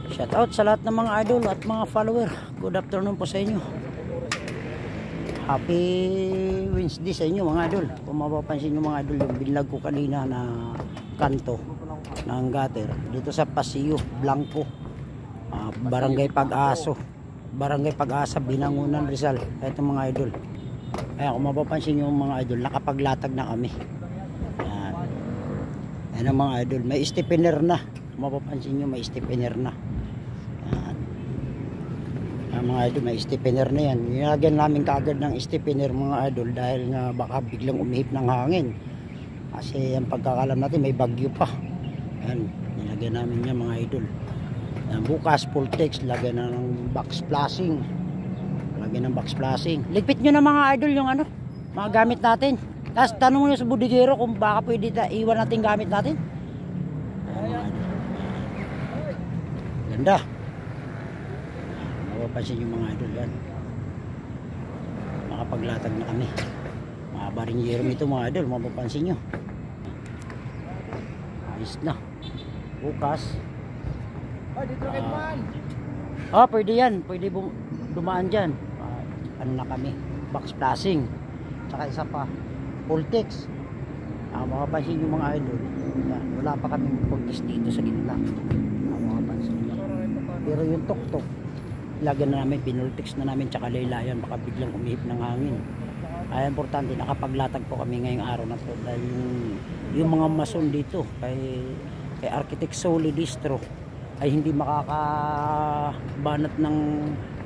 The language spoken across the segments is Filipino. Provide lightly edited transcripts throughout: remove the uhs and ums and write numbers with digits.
Shout out sa lahat ng mga idol at mga follower. Good afternoon po sa inyo. Happy Wednesday sa inyo mga idol. Kung mapapansin nyo mga idol, yung binlag ko kanina na kanto ng gutter dito sa Paseo Blanco, Barangay Pag-aso, Barangay Pag-asa, Binangonan, Rizal. Ito mga idol. Ayan, kung mapapansin nyo mga idol, nakapaglatag na kami. Ayan ang mga idol, may stiffener na. Kung mapapansin nyo, may stiffener na. Mga idol, may stiffener na yan. Nilagyan namin kaagad ng stiffener mga idol dahil nga baka biglang umihip ng hangin. Kasi ang pagkakalam natin may bagyo pa. Ayan, nilagyan namin yan mga idol. Ayan, bukas full text, lagyan na ng box flashing. Lagyan ng box flashing. Ligpit nyo na mga idol yung ano, mga gamit natin. Tapos tanong mo sa budigero kung baka pwede iwan natin gamit natin. Ayan, ganda. Mapapansin yung mga idol yan. Makapaglatag na kami. Mahaba rin yerom ito mga idol. Mapapansin nyo. Ayos na. Bukas. Pwede yan. Pwede dumaan dyan. Ano na kami. Box flashing. Tsaka isa pa. Full text. Mapapansin yung mga idol. Yan. Wala pa kami full text dito sa gitna. Mapapansin nyo. Pero yung tok-tok, lagyan na namin, pinultix na namin, tsaka laylayan, baka biglang umihip ng hangin. Ay importante, nakapaglatag po kami ngayong araw na to dahil yung mga mason dito kay Architect Soli Distro ay hindi makakabanat ng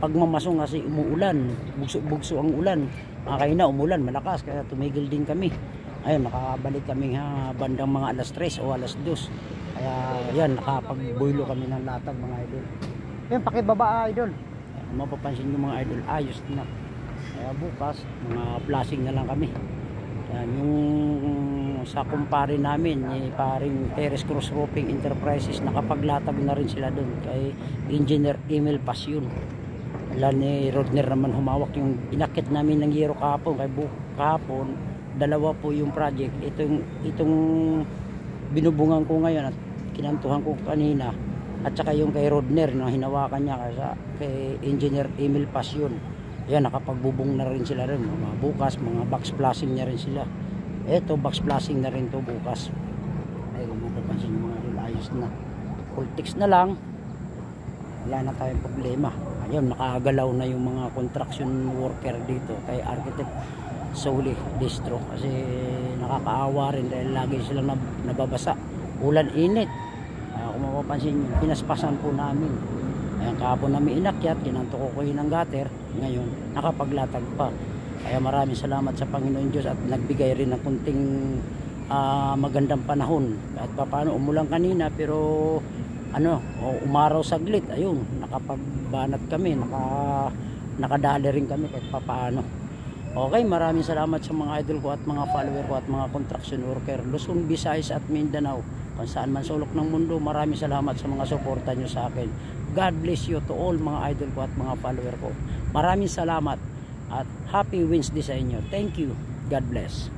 pagmamasong kasi umuulan, bugso ang ulan. Kaya na umulan malakas kaya tumigil din kami. Ayun, makabalik kami bandang mga alas 3 o alas 2. Kaya yan, nakapagboylo kami ng latag mga idol. Yan, pakibaba idol. Mapapansin nyo mga idol, ayos na. Kaya bukas, mga flashing na lang kami. Yan, yung sa kumpare namin, paring Terrace Cross Roofing Enterprises, nakapaglatag na rin sila doon kay Engineer Emil Pasyon. Wala ni Rodner naman humawak yung inakit namin ng yero kahapon. Kay kahapon, dalawa po yung project. Itong binubungan ko ngayon at kinantuhan ko kanina. At saka yung kay Rodner na hinawakan niya kay Engineer Emil Pasyon. Yan, nakapagbubong na rin sila rin. Bukas, mga box flashing na rin sila. Eto, box flashing na rin to bukas. Ay, kung mapapansin yung mga idol, ayos na. Full text na lang. Wala na tayong problema. Ayun, nakagalaw na yung mga construction worker dito kay Architect Soli Distro. Kasi nakakaawa rin dahil lagi silang nababasa. Ulan, init. Kung mapapansin nyo, pinaspasan po namin. Ayan, kahapon namin inakyat, kinanto ko yun ng gutter. Ngayon, nakapaglatag pa. Kaya maraming salamat sa Panginoon Diyos at nagbigay rin ng kunting magandang panahon. Kahit pa paano, umulan kanina pero umaraw saglit. Ayun, nakapagbanat kami, nakadali rin kami kahit pa paano. Okay, maraming salamat sa mga idol ko at mga follower ko at mga construction worker Luzon, Visayas at Mindanao, kung saan man sulok ng mundo. Maraming salamat sa mga suporta nyo sa akin. God bless you to all mga idol ko at mga follower ko. Maraming salamat at happy Wednesday sa inyo. Thank you. God bless.